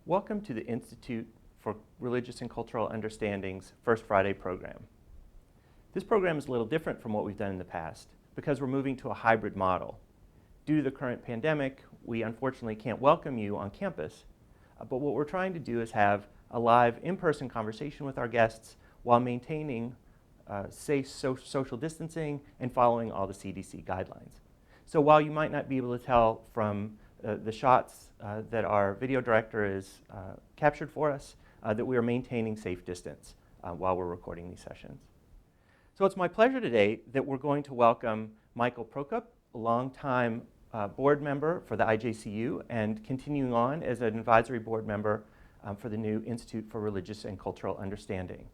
Welcome to the Institute for Religious and Cultural Understanding's First Friday program. This program is a little different from what we've done in the past because we're moving to a hybrid model. Due to the current pandemic, we unfortunately can't welcome you on campus, but what we're trying to do is have a live in-person conversation with our guests while maintaining safe social distancing and following all the CDC guidelines. So while you might not be able to tell from the shots that our video director has captured for us, that we are maintaining safe distance while we're recording these sessions. So it's my pleasure today that we're going to welcome Michael Prokop, a longtime board member for the IJCU and continuing on as an advisory board member for the new Institute for Religious and Cultural Understanding.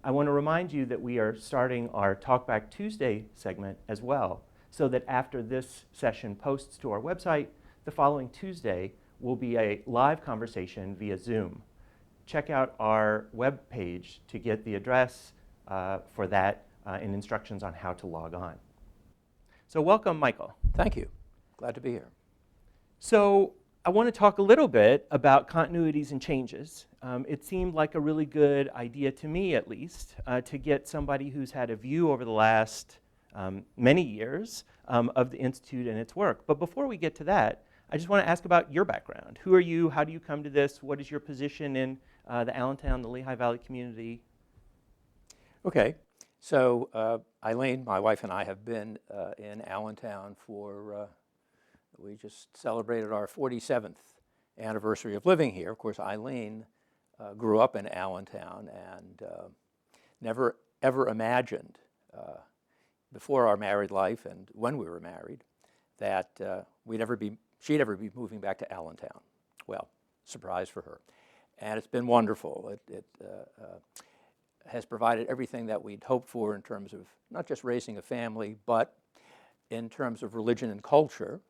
I want to remind you that we are starting our Talkback Tuesday segment as well, so that after this session posts to our website, the following Tuesday will be a live conversation via Zoom. Check out our web page to get the address for that and instructions on how to log on. So welcome, Michael. Thank you. Glad to be here. So I want to talk a little bit about continuities and changes. It seemed like a really good idea to me, at least, to get somebody who's had a view over the last many years of the Institute and its work. But before we get to that, I just want to ask about your background. Who are you? How do you come to this? What is your position in the Allentown, the Lehigh Valley community? Okay, so Eileen, my wife, and I have been in Allentown for, we just celebrated our 47th anniversary of living here. Of course, Eileen grew up in Allentown and never ever imagined before our married life and when we were married that she'd ever be moving back to Allentown. Well, surprise for her. And it's been wonderful. It has provided everything that we'd hoped for in terms of not just raising a family, but in terms of religion and culture.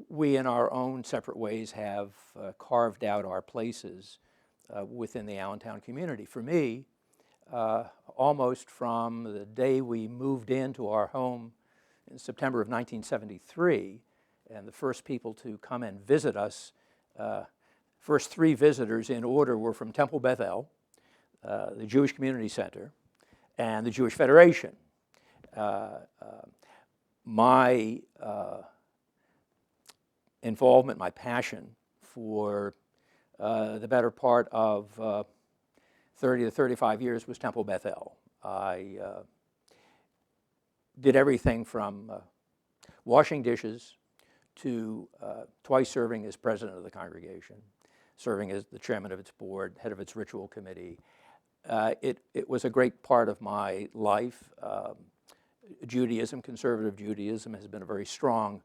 We, in our own separate ways, have carved out our places within the Allentown community. For me, almost from the day we moved into our home in September of 1973, and the first people to come and visit us, first three visitors in order were from Temple Beth El, the Jewish Community Center, and the Jewish Federation. My involvement, my passion for the better part of 30 to 35 years was Temple Beth El. I did everything from washing dishes to twice serving as president of the congregation, serving as the chairman of its board, head of its ritual committee. It was a great part of my life. Judaism, conservative Judaism, has been a very strong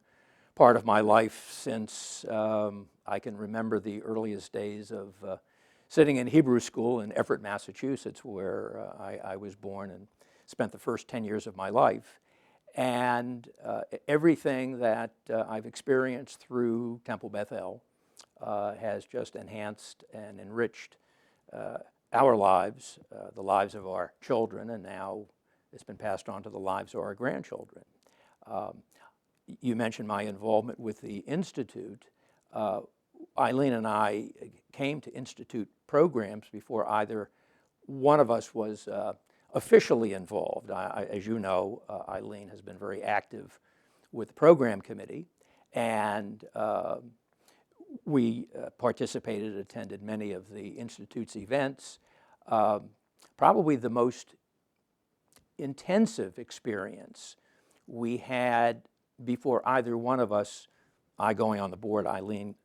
part of my life since I can remember the earliest days of sitting in Hebrew school in Everett, Massachusetts, where I was born and spent the first 10 years of my life. And everything that I've experienced through Temple Beth El has just enhanced and enriched our lives, the lives of our children, and now it's been passed on to the lives of our grandchildren. You mentioned my involvement with the Institute. Eileen and I came to Institute programs before either one of us was officially involved. As you know, Eileen has been very active with the program committee, and we participated, attended many of the Institute's events. Probably the most intensive experience we had before either one of us, I going on the board, Eileen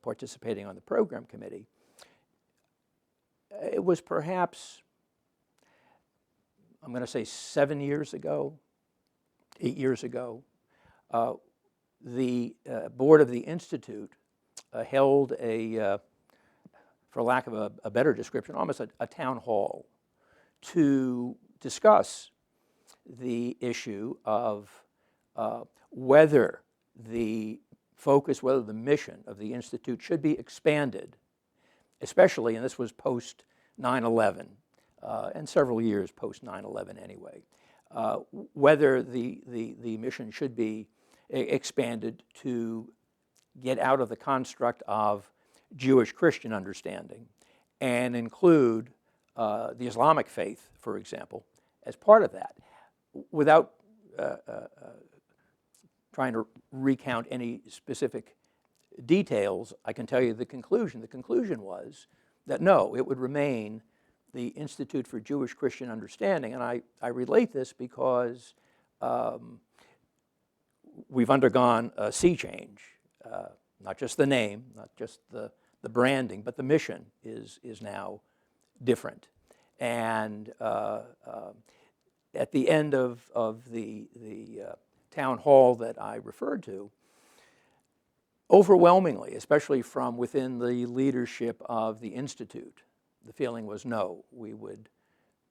participating on the program committee, it was perhaps, I'm going to say 7 years ago, 8 years ago. The board of the Institute held for lack of a better description, almost a town hall to discuss the issue of whether the focus, whether the mission of the Institute should be expanded, especially, and this was post 9/11, and several years post 9/11 anyway, whether the mission should be expanded to get out of the construct of Jewish-Christian understanding and include the Islamic faith, for example, as part of that, without trying to recount any specific details. I can tell you the conclusion. The conclusion was that no, it would remain the Institute for Jewish-Christian Understanding. And I relate this because we've undergone a sea change, not just the name, not just the branding, but the mission is now different. And at the end of the town hall that I referred to, overwhelmingly, especially from within the leadership of the Institute, the feeling was no, we would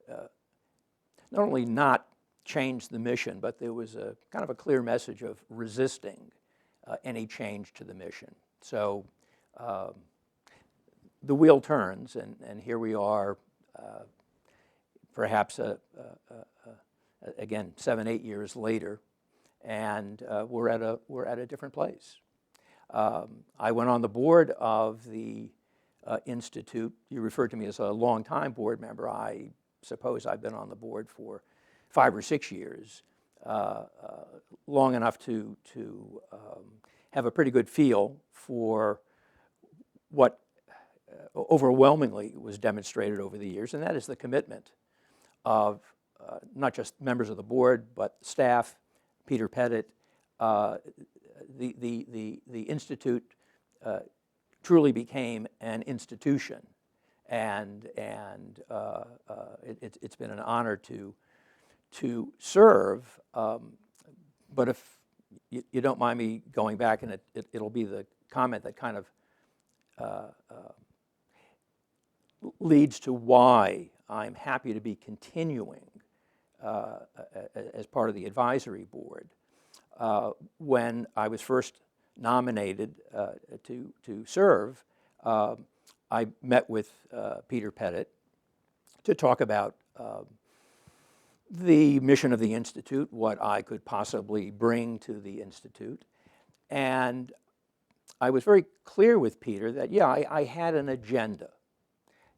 not only not change the mission, but there was a kind of a clear message of resisting any change to the mission. So the wheel turns, and here we are, perhaps again 7, 8 years later, and we're at a different place. I went on the board of the Institute. You referred to me as a long-time board member. I suppose I've been on the board for 5 or 6 years, long enough to have a pretty good feel for what overwhelmingly was demonstrated over the years, and that is the commitment of not just members of the board, but staff, Peter Pettit. The Institute truly became an institution, and it's been an honor to serve. But if you don't mind me going back, and it'll be the comment that kind of leads to why I'm happy to be continuing as part of the advisory board. When I was first nominated to serve, I met with Peter Pettit to talk about the mission of the Institute, what I could possibly bring to the Institute. And I was very clear with Peter that, yeah, I had an agenda.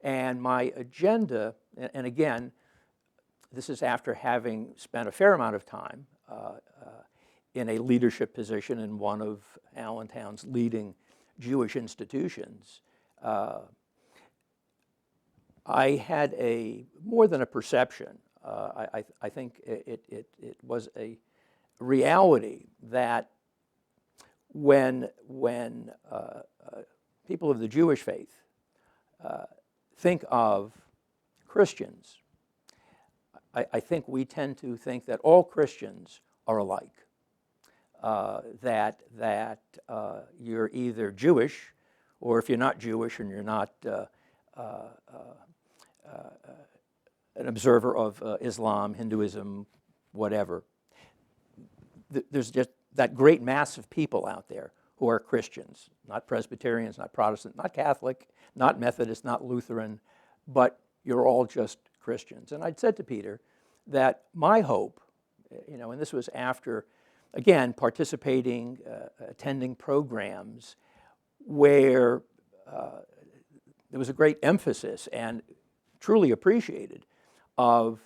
And my agenda, and again, this is after having spent a fair amount of time in a leadership position in one of Allentown's leading Jewish institutions. I had more than a perception. I think it was a reality that when people of the Jewish faith think of Christians, I think we tend to think that all Christians are alike. That you're either Jewish, or if you're not Jewish and you're not an observer of Islam, Hinduism, whatever, there's just that great mass of people out there who are Christians, not Presbyterians, not Protestant, not Catholic, not Methodist, not Lutheran, but you're all just Christians. And I'd said to Peter that my hope, and this was after, again, participating, attending programs where there was a great emphasis and truly appreciated of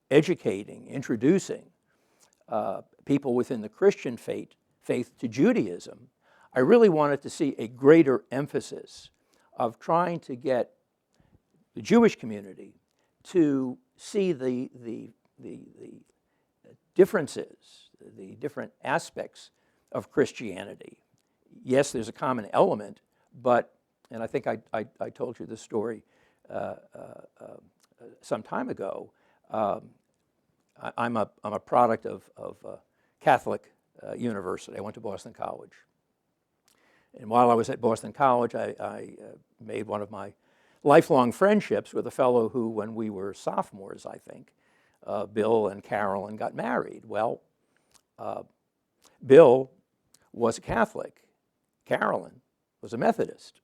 educating, introducing people within the Christian faith to Judaism. I really wanted to see a greater emphasis of trying to get the Jewish community to see the differences, the different aspects of Christianity. Yes, there's a common element, but, and I think I told you this story some time ago, I'm a product of Catholic university. I went to Boston College. And while I was at Boston College, I made one of my lifelong friendships with a fellow who, when we were sophomores, I think, Bill and Carolyn got married. Well, Bill was a Catholic. Carolyn was a Methodist.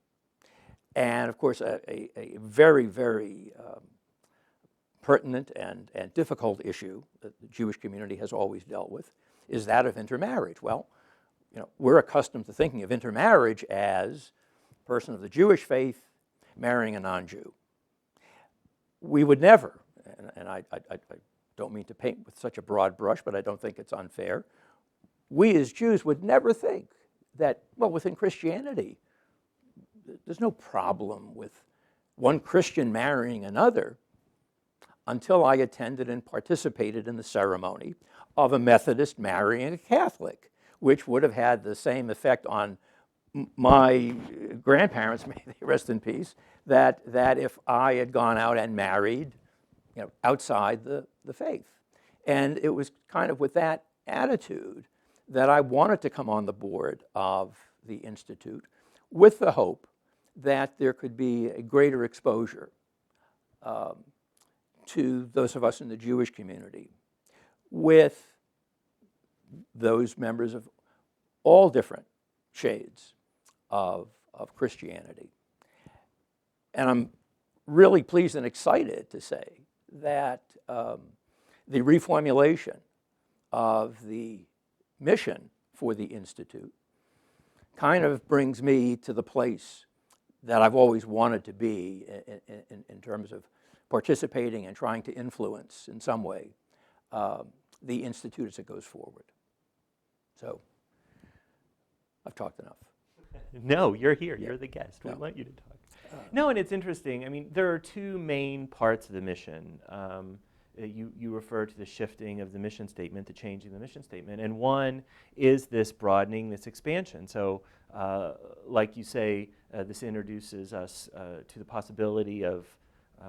And of course, a very, very pertinent and difficult issue that the Jewish community has always dealt with is that of intermarriage. Well, we're accustomed to thinking of intermarriage as a person of the Jewish faith marrying a non-Jew. We would never, and I don't mean to paint with such a broad brush, but I don't think it's unfair. We as Jews would never think that, well, within Christianity, there's no problem with one Christian marrying another, until I attended and participated in the ceremony of a Methodist marrying a Catholic, which would have had the same effect on my grandparents, may they rest in peace, that if I had gone out and married outside the faith. And it was kind of with that attitude that I wanted to come on the board of the Institute, with the hope that there could be a greater exposure to those of us in the Jewish community, with those members of all different shades of Christianity. And I'm really pleased and excited to say that the reformulation of the mission for the Institute kind of brings me to the place that I've always wanted to be in terms of participating and trying to influence in some way the Institute as it goes forward. So I've talked enough. No, you're here. Yeah. You're the guest. We No. want you to talk. No, and it's interesting. I mean, there are two main parts of the mission. You refer to the shifting of the mission statement, the changing the mission statement, and one is this broadening, this expansion. So, like you say, this introduces us to the possibility of,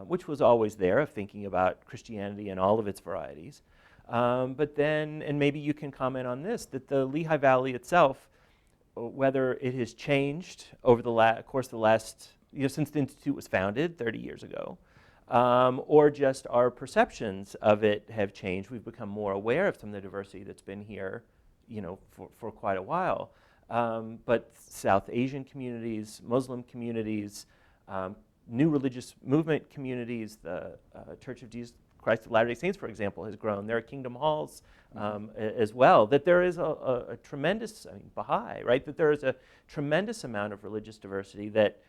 which was always there, of thinking about Christianity in all of its varieties. But then, and maybe you can comment on this, that the Lehigh Valley itself, whether it has changed over the course of the last, since the Institute was founded 30 years ago, or just our perceptions of it have changed. We've become more aware of some of the diversity that's been here, for quite a while. But South Asian communities, Muslim communities, new religious movement communities, the Church of Jesus Christ of Latter-day Saints, for example, has grown. There are Kingdom Halls as well. That there is a tremendous, Baha'i, right? That there is a tremendous amount of religious diversity that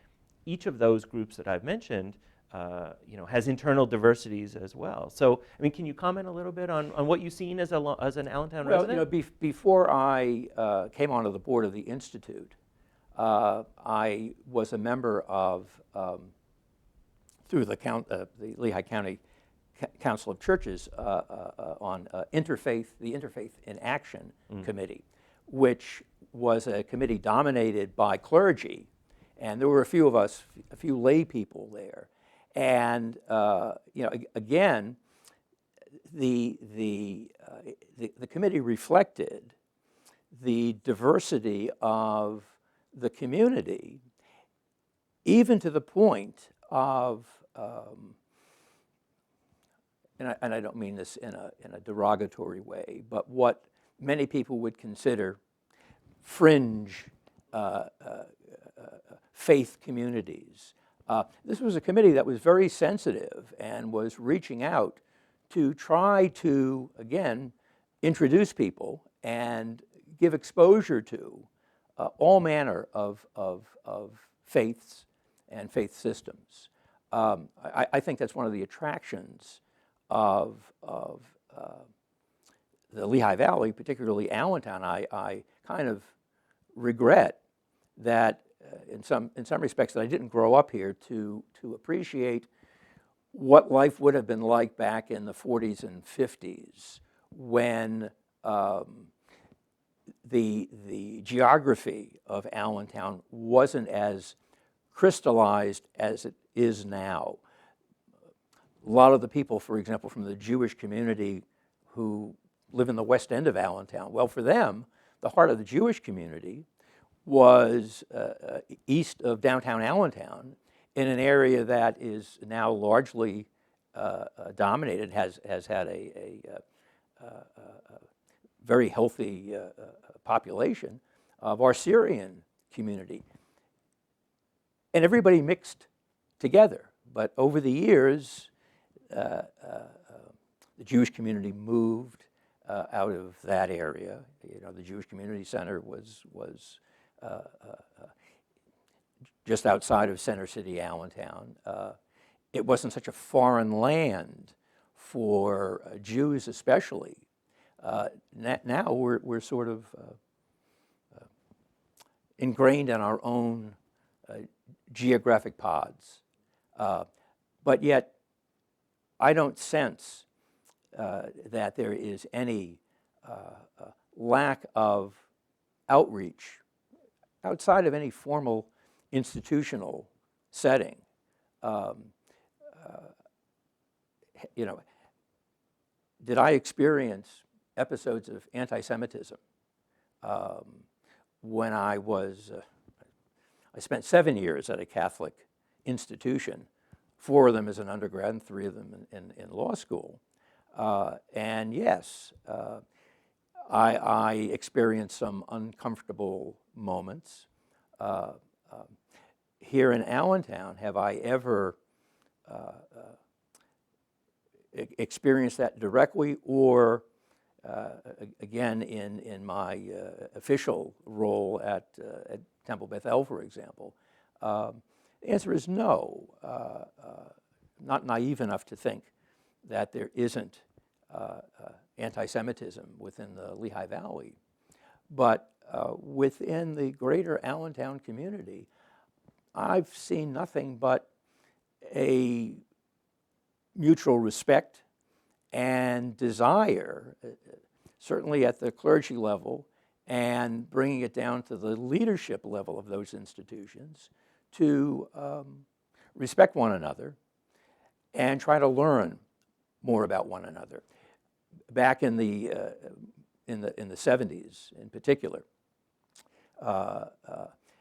each of those groups that I've mentioned has internal diversities as well. So, can you comment a little bit on what you've seen as an Allentown resident? Before I came onto the board of the Institute, I was a member of, through the Lehigh County Council of Churches, on the Interfaith in Action Committee, which was a committee dominated by clergy, and there were a few of us, a few lay people there. And again, the committee reflected the diversity of the community, even to the point of, and I don't mean this in a derogatory way, but what many people would consider fringe faith communities. This was a committee that was very sensitive and was reaching out to try to, again, introduce people and give exposure to all manner of faiths and faith systems. I think that's one of the attractions of the Lehigh Valley, particularly Allentown. I kind of regret that in some respects that I didn't grow up here to appreciate what life would have been like back in the 40s and 50s when the geography of Allentown wasn't as crystallized as it is now. A lot of the people, for example, from the Jewish community who live in the west end of Allentown, well, for them, the heart of the Jewish community was east of downtown Allentown, in an area that is now largely dominated, has had a very healthy population of our Syrian community. And everybody mixed together. But over the years, the Jewish community moved. out of that area. You know, the Jewish Community Center was just outside of Center City, Allentown. It wasn't such a foreign land for Jews, especially. Now we're sort of ingrained in our own geographic pods, but yet I don't sense that there is any lack of outreach outside of any formal institutional setting. You know, did I experience episodes of anti-Semitism when I spent 7 years at a Catholic institution, 4 of them as an undergrad and 3 of them in law school. And yes, I experienced some uncomfortable moments. Here in Allentown, have I ever experienced that directly, or again in my official role at Temple Beth El, for example? The answer is no. Not naive enough to think that there isn't anti-Semitism within the Lehigh Valley, but within the greater Allentown community, I've seen nothing but a mutual respect and desire, certainly at the clergy level, and bringing it down to the leadership level of those institutions, to respect one another and try to learn more about one another. Back in the 70s, in particular,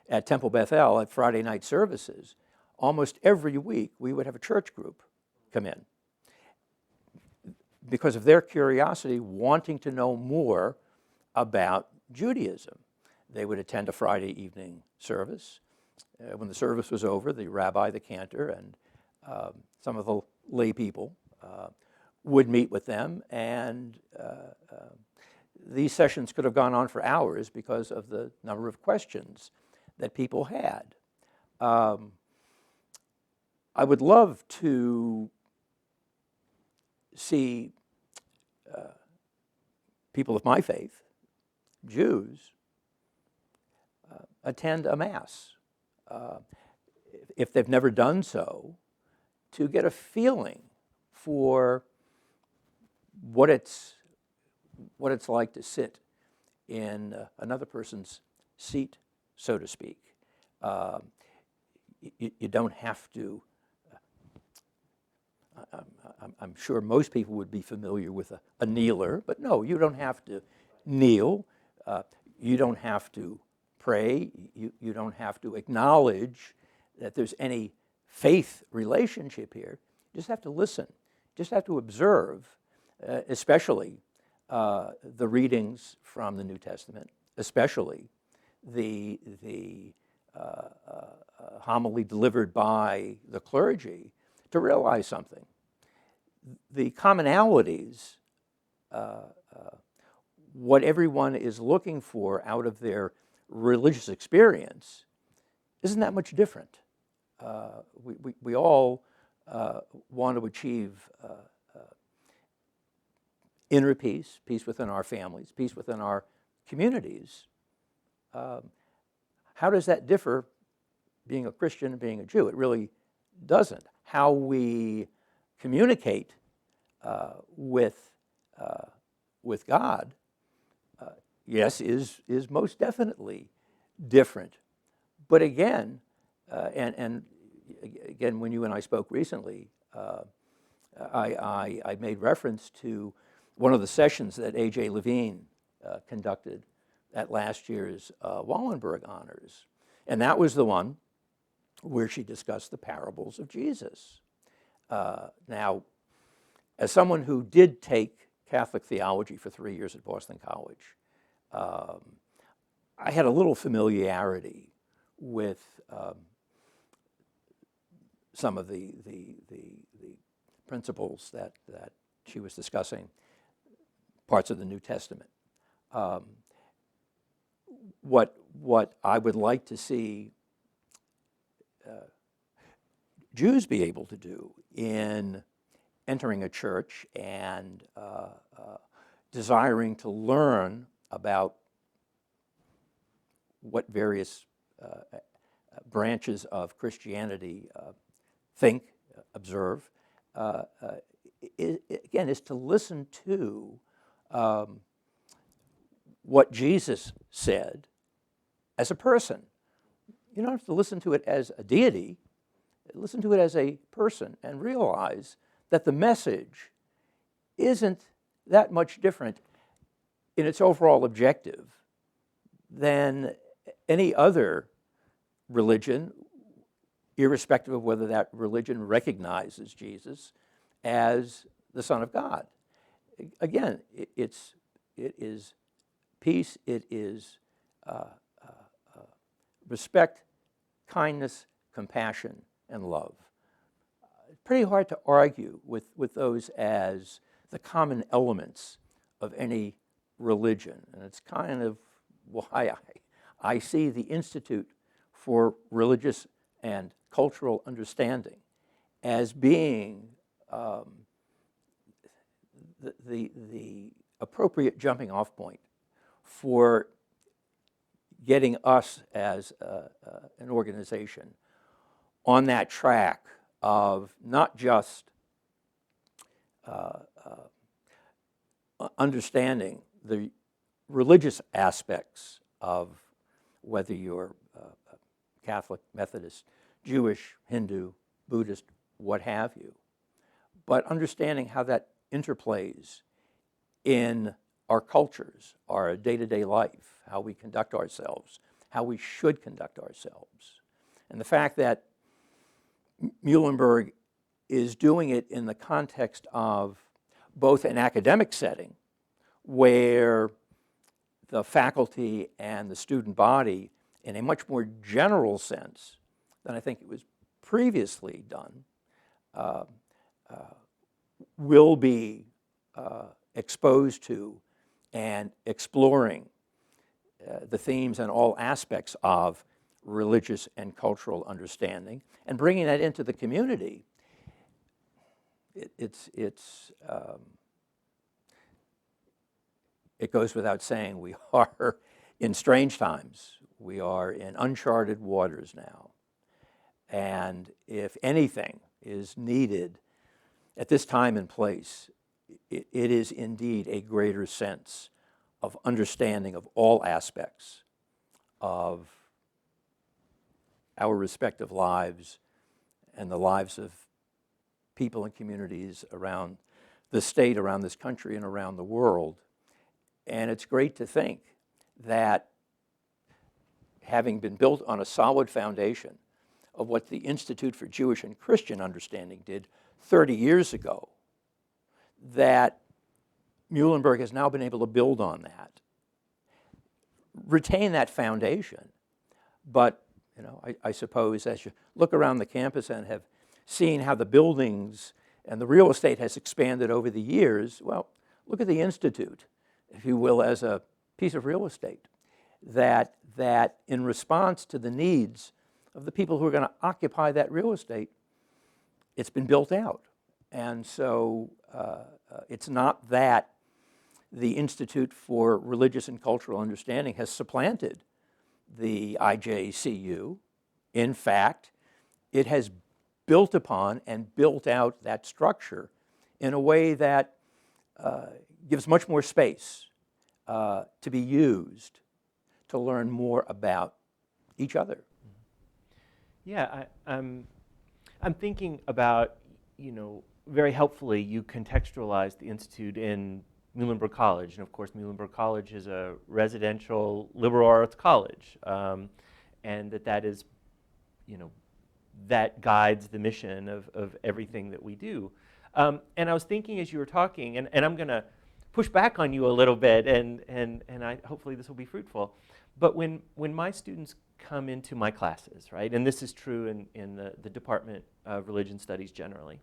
at Temple Beth El, at Friday night services, almost every week we would have a church group come in because of their curiosity, wanting to know more about Judaism. They would attend a Friday evening service. When the service was over, the rabbi, the cantor, and some of the lay people would meet with them, and these sessions could have gone on for hours because of the number of questions that people had. I would love to see people of my faith, Jews, attend a Mass, if they've never done so, to get a feeling for what it's like to sit in another person's seat, so to speak. You don't have to. I'm sure most people would be familiar with a kneeler, but no, you don't have to kneel. You don't have to pray. You don't have to acknowledge that there's any faith relationship here. You just have to listen. Just have to observe, especially the readings from the New Testament, especially the homily delivered by the clergy, to realize something. The commonalities, what everyone is looking for out of their religious experience, isn't that much different. We all want to achieve inner peace, peace within our families, peace within our communities. How does that differ, being a Christian and being a Jew? It really doesn't. How we communicate with God, yes, is most definitely different. But again, and again, when you and I spoke recently, I made reference to one of the sessions that A.J. Levine conducted at last year's Wallenberg Honors. And that was the one where she discussed the parables of Jesus. Now, as someone who did take Catholic theology for 3 years at Boston College, I had a little familiarity with some of the principles that she was discussing. parts of the New Testament. What I would like to see Jews be able to do in entering a church and desiring to learn about what various branches of Christianity think, observe, again, is to listen to what Jesus said as a person. You don't have to listen to it as a deity. Listen to it as a person and realize that the message isn't that much different in its overall objective than any other religion, irrespective of whether that religion recognizes Jesus as the Son of God. Again, it is peace, it is respect, kindness, compassion, and love. It's pretty hard to argue with those as the common elements of any religion, and it's kind of why I see the Institute for Religious and Cultural Understanding as being the appropriate jumping off point for getting us as an organization on that track of not just understanding the religious aspects of whether you're Catholic, Methodist, Jewish, Hindu, Buddhist, what have you, but understanding how that interplays in our cultures, our day-to-day life, how we conduct ourselves, how we should conduct ourselves. And the fact that Muhlenberg is doing it in the context of both an academic setting where the faculty and the student body, in a much more general sense than I think it was previously done, will be exposed to and exploring the themes and all aspects of religious and cultural understanding, and bringing that into the community. It goes without saying we are in strange times. We are in uncharted waters now. And if anything is needed at this time and place, it is indeed a greater sense of understanding of all aspects of our respective lives and the lives of people and communities around the state, around this country, and around the world. And it's great to think that having been built on a solid foundation of what the Institute for Jewish and Christian Understanding did 30 years ago, that Muhlenberg has now been able to build on that, retain that foundation. But I suppose as you look around the campus and have seen how the buildings and the real estate has expanded over the years, well, look at the Institute, if you will, as a piece of real estate that in response to the needs of the people who are going to occupy that real estate, it's been built out. And so it's not that the Institute for Religious and Cultural Understanding has supplanted the IJCU. In fact, it has built upon and built out that structure in a way that gives much more space to be used to learn more about each other. Yeah, I'm thinking about, very helpfully you contextualized the Institute in Muhlenberg College. And of course, Muhlenberg College is a residential liberal arts college. And that is, that guides the mission of everything that we do. And I was thinking as you were talking, and I'm going to push back on you a little bit, and hopefully this will be fruitful. But when my students come into my classes, right, and this is true in the Department of Religion Studies generally,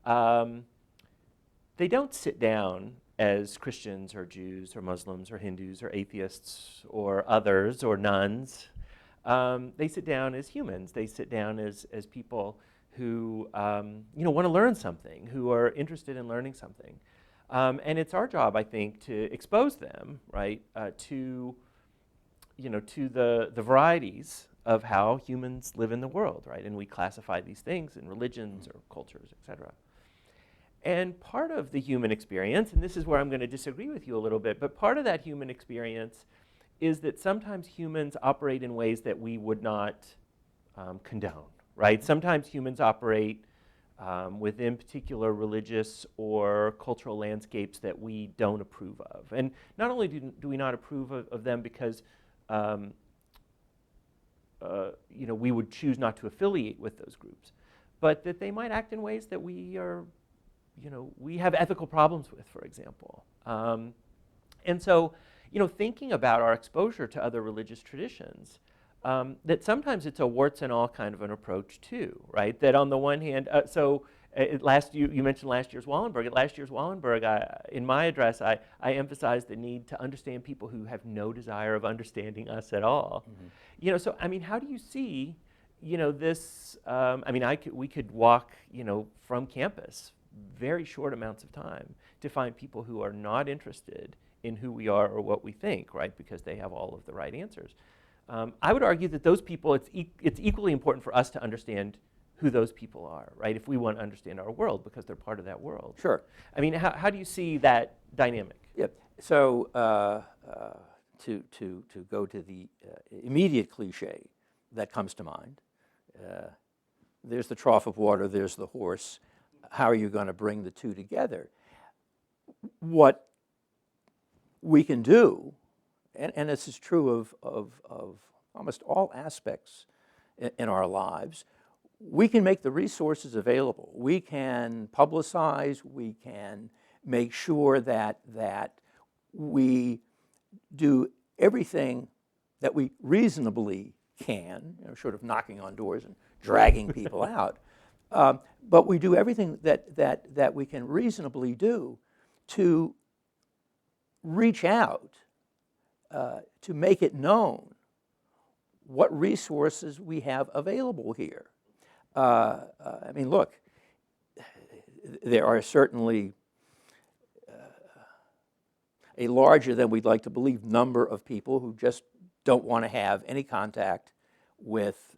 they don't sit down as Christians or Jews or Muslims or Hindus or atheists or others or nuns. They sit down as humans. They sit down as people who want to learn something, who are interested in learning something. And it's our job, I think, to expose them, right, to the varieties of how humans live in the world, right? And we classify these things in religions or cultures, et cetera. And part of the human experience, and this is where I'm going to disagree with you a little bit, but part of that human experience is that sometimes humans operate in ways that we would not condone, right? Sometimes humans operate within particular religious or cultural landscapes that we don't approve of. And not only do we not approve of them because we would choose not to affiliate with those groups, but that they might act in ways that we have ethical problems with, for example. And so, thinking about our exposure to other religious traditions, that sometimes it's a warts and all kind of an approach too, right? That on the one hand, you mentioned last year's Wallenberg. At last year's Wallenberg, in my address, I emphasized the need to understand people who have no desire of understanding us at all. Mm-hmm. So I mean, how do you see, this? We could walk, from campus very short amounts of time to find people who are not interested in who we are or what we think, right? Because they have all of the right answers. I would argue that those people, it's equally important for us to understand who those people are, right? If we want to understand our world, because they're part of that world. Sure. I mean, how do you see that dynamic? Yep. So to go to the immediate cliche that comes to mind, there's the trough of water, there's the horse. How are you going to bring the two together? What we can do, and this is true of almost all aspects in our lives, we can make the resources available. We can publicize, we can make sure that we do everything that we reasonably can, short of knocking on doors and dragging people out. But we do everything that we can reasonably do to reach out, to make it known what resources we have available here. Look, there are certainly a larger than we'd like to believe number of people who just don't want to have any contact with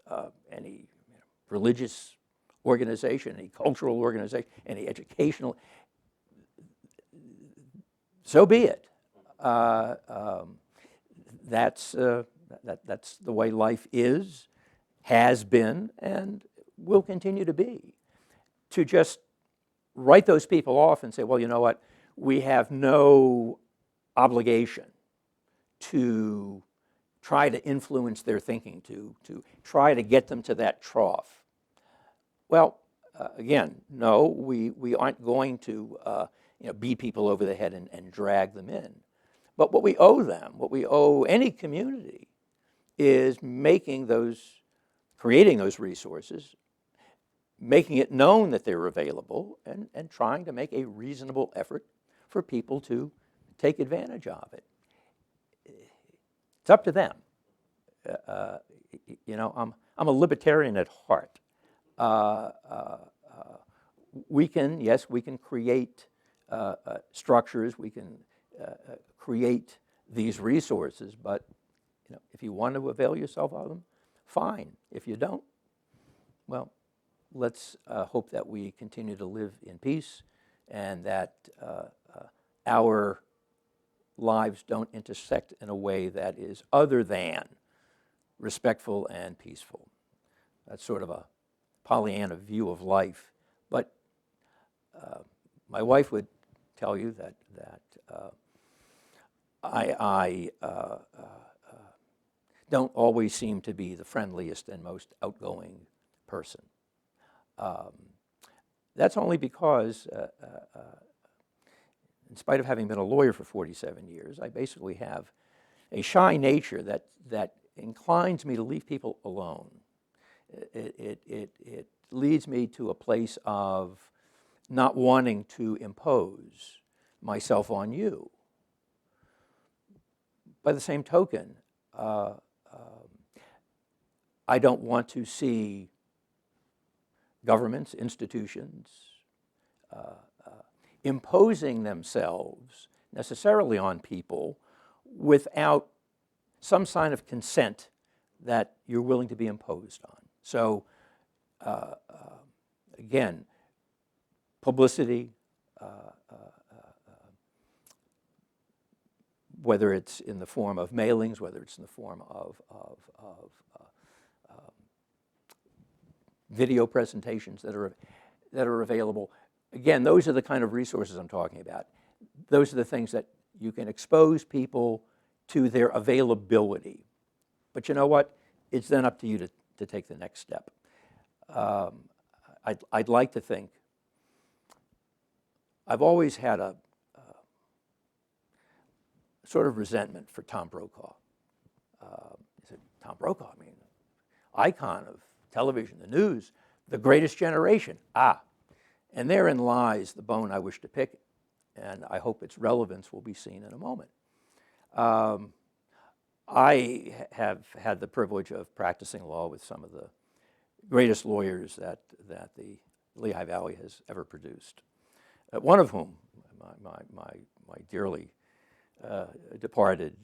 any religious organization, any cultural organization, any educational. So be it. That's the way life is, has been, and will continue to be. To just write those people off and say, well, you know what, we have no obligation to try to influence their thinking, to try to get them to that trough. Well, again, no, we aren't going to beat people over the head and drag them in. But what we owe them, what we owe any community, is creating those resources, making it known that they're available, and trying to make a reasonable effort for people to take advantage of it. It's up to them. I'm a libertarian at heart. We can create structures, we can create these resources, but if you want to avail yourself of them, fine. If you don't, well, let's hope that we continue to live in peace and that our lives don't intersect in a way that is other than respectful and peaceful. That's sort of a Pollyanna view of life. But my wife would tell you that I don't always seem to be the friendliest and most outgoing person. That's only because, in spite of having been a lawyer for 47 years, I basically have a shy nature that inclines me to leave people alone. It leads me to a place of not wanting to impose myself on you. By the same token, I don't want to see governments, institutions, imposing themselves necessarily on people without some sign of consent that you're willing to be imposed on. So, again, publicity, whether it's in the form of mailings, whether it's in the form of video presentations that are available. Again, those are the kind of resources I'm talking about. Those are the things that you can expose people to their availability. But you know what? It's then up to you to take the next step. I'd like to think, I've always had a sort of resentment for Tom Brokaw. I said, Tom Brokaw, I mean, icon of television, the news, the greatest generation. And therein lies the bone I wish to pick, and I hope its relevance will be seen in a moment. I have had the privilege of practicing law with some of the greatest lawyers that the Lehigh Valley has ever produced. One of whom, my dearly departed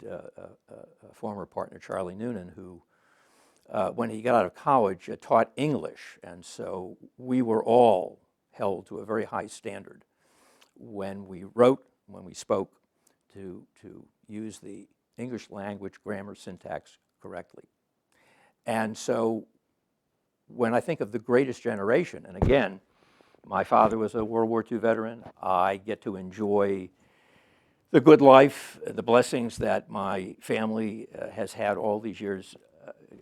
former partner, Charlie Noonan, who, when he got out of college, taught English, and so we were all held to a very high standard when we wrote, when we spoke, to use the English language, grammar, syntax correctly. And so when I think of the greatest generation, and again, my father was a World War II veteran, I get to enjoy the good life, the blessings that my family has had all these years,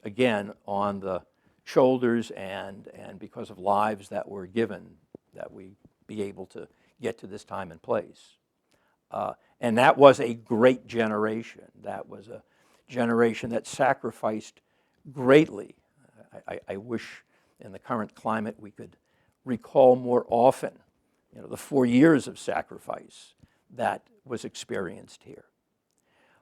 again, on the shoulders and because of lives that were given, that we be able to get to this time and place. And that was a great generation. That was a generation that sacrificed greatly. I wish in the current climate we could recall more often, the 4 years of sacrifice that was experienced here.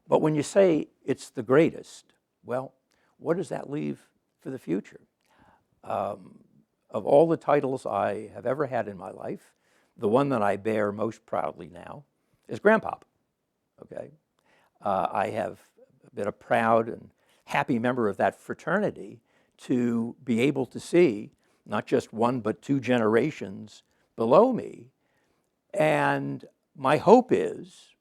But when you say it's the greatest, well, what does that leave for the future? Of all the titles I have ever had in my life, the one that I bear most proudly now is Grandpop, okay? I have been a proud and happy member of that fraternity to be able to see not just one but two generations below me. And my hope is,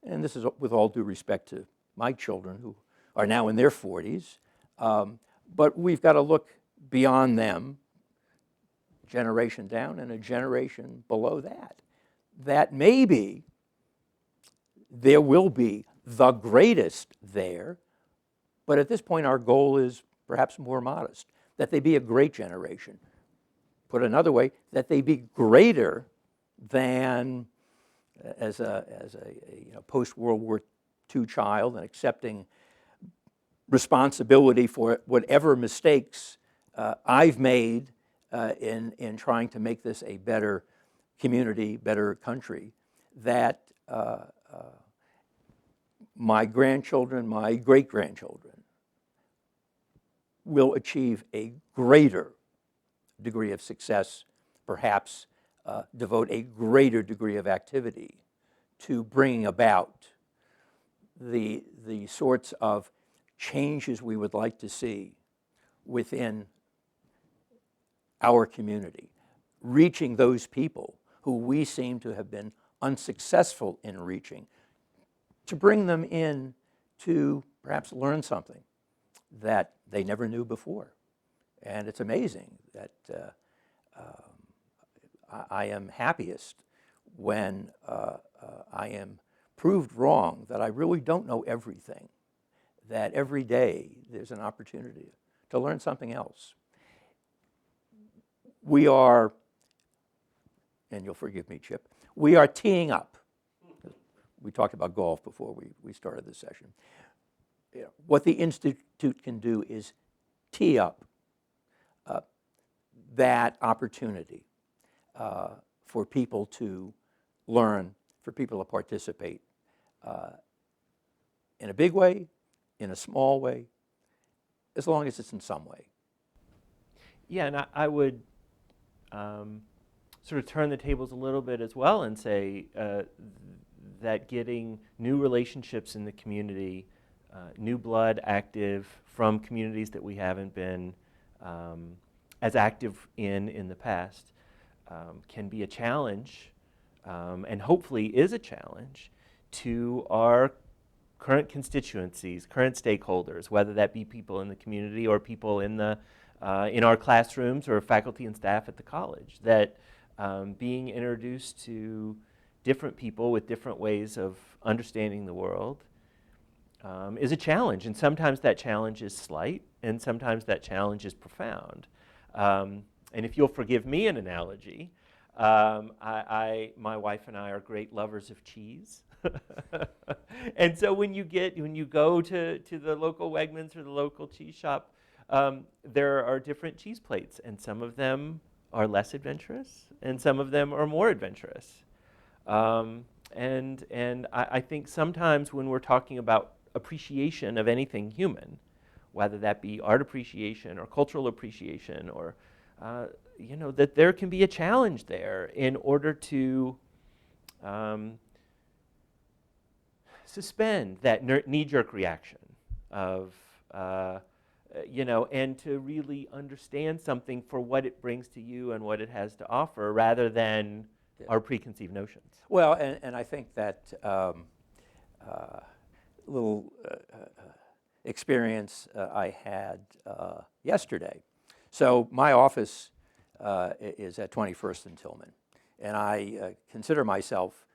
and this is with all due respect to my children who are now in their 40s, but we've got to look beyond them, generation down and a generation below that, that maybe there will be the greatest there, but at this point our goal is perhaps more modest, that they be a great generation. Put another way, that they be greater than, as a post-World War II child and accepting responsibility for whatever mistakes I've made in trying to make this a better community, better country, that my grandchildren, my great-grandchildren will achieve a greater degree of success, perhaps devote a greater degree of activity to bringing about the sorts of changes we would like to see within our community, reaching those people who we seem to have been unsuccessful in reaching, to bring them in to perhaps learn something that they never knew before. And it's amazing that I am happiest when I am proved wrong, that I really don't know everything, that every day there's an opportunity to learn something else. We are, and you'll forgive me, Chip, we are teeing up. We talked about golf before we started this session. What the Institute can do is tee up that opportunity for people to learn for people to participate in a big way, in a small way, as long as it's in some way. Yeah, and I would sort of turn the tables a little bit as well and say that getting new relationships in the community, new blood active from communities that we haven't been as active in the past, can be a challenge, and hopefully is a challenge to our current constituencies, current stakeholders, whether that be people in the community or people in our classrooms or faculty and staff at the college. That being introduced to different people with different ways of understanding the world is a challenge, and sometimes that challenge is slight, and sometimes that challenge is profound. And if you'll forgive me an analogy, my wife and I are great lovers of cheese. And so when you go to the local Wegmans or the local cheese shop, there are different cheese plates, and some of them are less adventurous, and some of them are more adventurous. And I think sometimes when we're talking about appreciation of anything human, whether that be art appreciation or cultural appreciation, or that there can be a challenge there in order to suspend that knee-jerk reaction of, and to really understand something for what it brings to you and what it has to offer, rather than our preconceived notions. Well, and I think that little experience I had yesterday. So my office is at 21st and Tillman, and I consider myself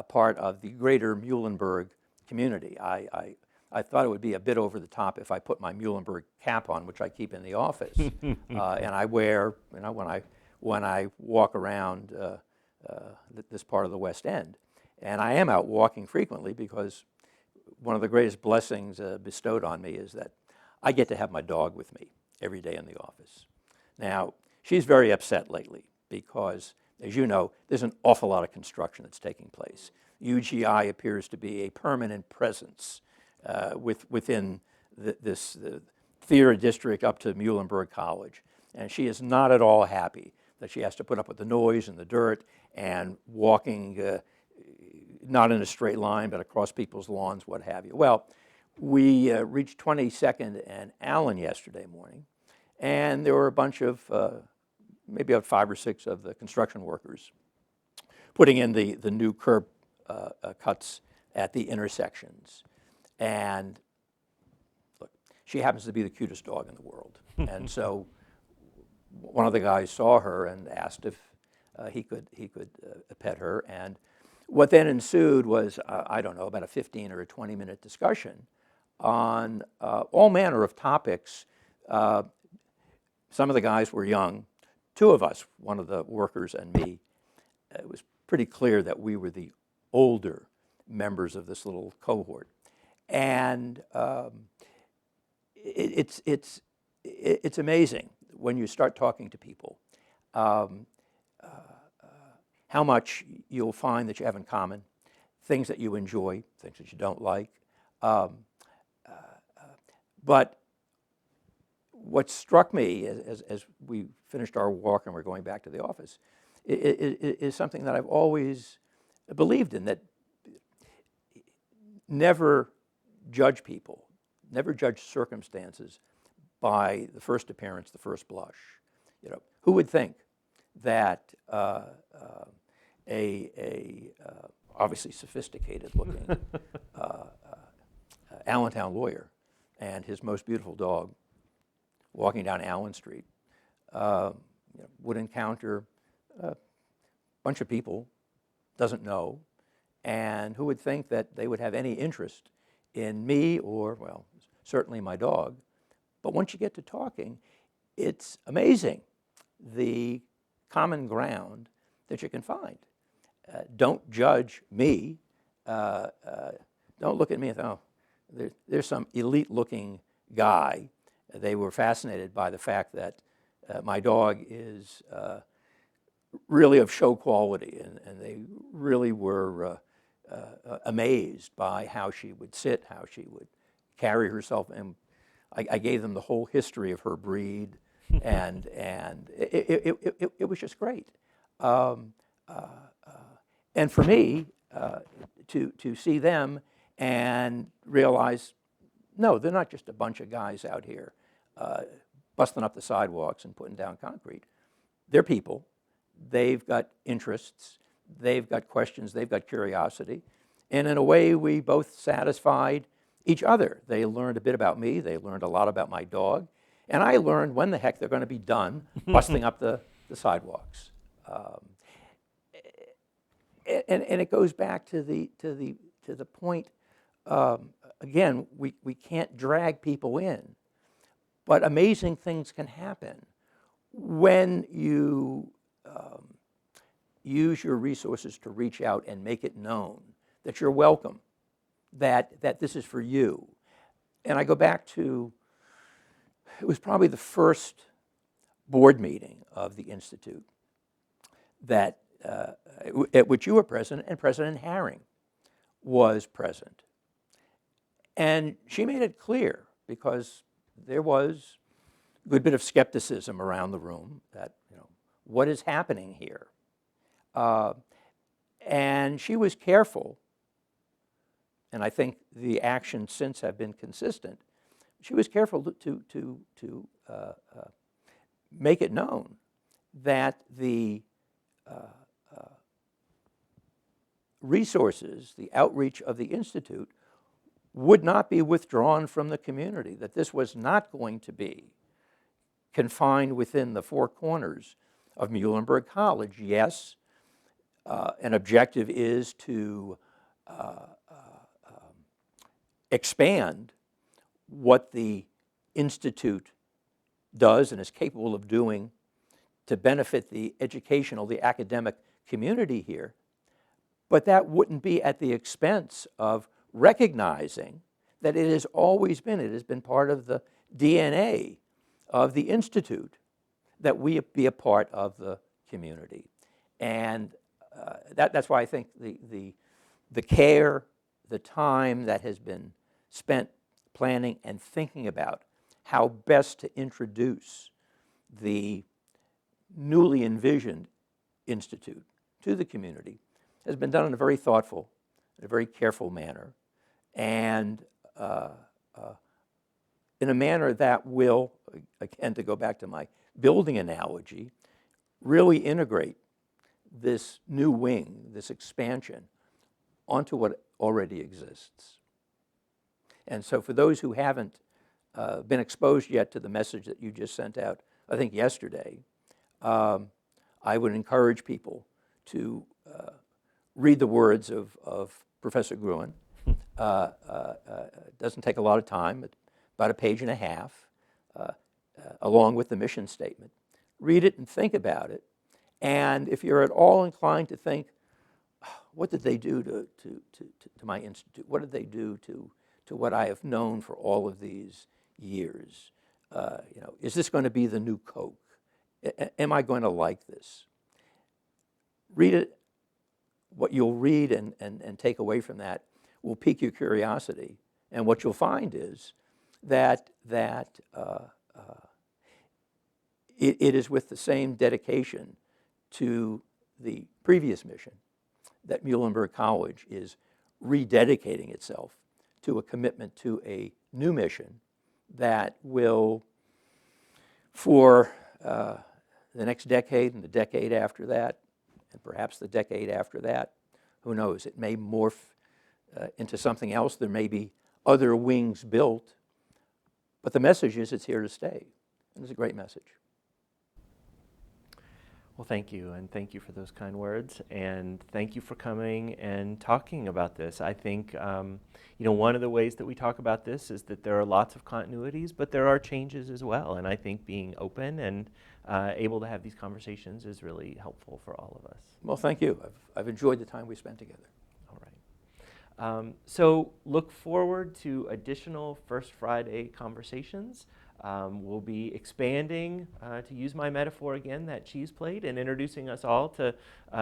part of the greater Muhlenberg community. I thought it would be a bit over the top if I put my Muhlenberg cap on, which I keep in the office, and I wear, when I walk around this part of the West End. And I am out walking frequently because one of the greatest blessings bestowed on me is that I get to have my dog with me every day in the office. Now, she's very upset lately because, as you know, there's an awful lot of construction that's taking place. UGI appears to be a permanent presence within this theater district up to Muhlenberg College. And she is not at all happy that she has to put up with the noise and the dirt and walking not in a straight line, but across people's lawns, what have you. Well, we reached 22nd and Allen yesterday morning, and there were a bunch of, maybe about 5 or 6 of the construction workers putting in the new curb cuts at the intersections. And look, she happens to be the cutest dog in the world. And so one of the guys saw her and asked if he could pet her. And what then ensued was, I don't know, about a 15 or a 20-minute discussion on all manner of topics. Some of the guys were young. 2 of us, one of the workers and me, it was pretty clear that we were the older members of this little cohort. And it's amazing when you start talking to people how much you'll find that you have in common, things that you enjoy, things that you don't like. But what struck me as we finished our walk and we're going back to the office is something that I've always believed in, that never judge people, never judge circumstances by the first appearance, the first blush. Who would think that a obviously sophisticated-looking Allentown lawyer and his most beautiful dog walking down Allen Street would encounter a bunch of people, doesn't know, and who would think that they would have any interest in me or, well, certainly my dog. But once you get to talking, it's amazing the common ground that you can find. Don't judge me. Don't look at me and think, oh, there's some elite-looking guy. They were fascinated by the fact that my dog is really of show quality, and they really were amazed by how she would sit, how she would carry herself, and I gave them the whole history of her breed, and it was just great. Um, and for me, to see them and realize, no, they're not just a bunch of guys out here busting up the sidewalks and putting down concrete. They're people. They've got interests. They've got questions. They've got curiosity. And in a way, we both satisfied each other. They learned a bit about me. They learned a lot about my dog. And I learned when the heck they're going to be done busting up the sidewalks. And it goes back to the point. Again, we can't drag people in, but amazing things can happen when you use your resources to reach out and make it known that you're welcome, that this is for you. And I go back to, it was probably the first board meeting of the Institute that at which you were present, and President Haring was present. And she made it clear, because there was a good bit of skepticism around the room, that, what is happening here? And she was careful, and I think the actions since have been consistent. She was careful to make it known that the resources, the outreach of the Institute, would not be withdrawn from the community, that this was not going to be confined within the four corners of Muhlenberg College. Yes, an objective is to expand what the Institute does and is capable of doing to benefit the educational, the academic community here, but that wouldn't be at the expense of recognizing that it has always been, it has been part of the DNA of the Institute that we be a part of the community. And that's why I think the care, the time that has been spent planning and thinking about how best to introduce the newly envisioned Institute to the community has been done in a very thoughtful, in a very careful manner, and in a manner that will, again, to go back to my building analogy, really integrate this new wing, this expansion, onto what already exists. And so for those who haven't been exposed yet to the message that you just sent out, I think yesterday, I would encourage people to read the words of Professor Gruen. It doesn't take a lot of time, about a page and a half, along with the mission statement. Read it and think about it. And if you're at all inclined to think, what did they do to my institute? What did they do to what I have known for all of these years? Is this going to be the new Coke? Am I going to like this? Read it. What you'll read and take away from that will pique your curiosity. And what you'll find is that it is with the same dedication to the previous mission that Muhlenberg College is rededicating itself to a commitment to a new mission that will, for the next decade and the decade after that, and perhaps the decade after that, who knows, it may morph into something else. There may be other wings built, but the message is it's here to stay, and it's a great message. Well, thank you, and thank you for those kind words, and thank you for coming and talking about this. I think, one of the ways that we talk about this is that there are lots of continuities, but there are changes as well, and I think being open and able to have these conversations is really helpful for all of us. Well, thank you. I've enjoyed the time we spent together. All right. So look forward to additional First Friday conversations. We'll be expanding, to use my metaphor again, that cheese plate, and introducing us all to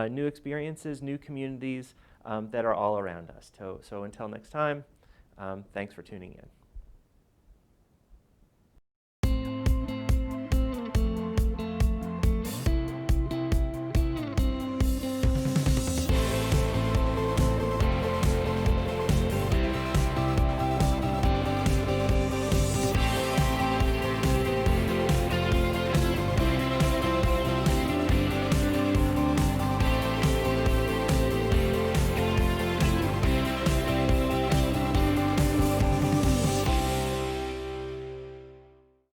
new experiences, new communities that are all around us. So until next time, thanks for tuning in.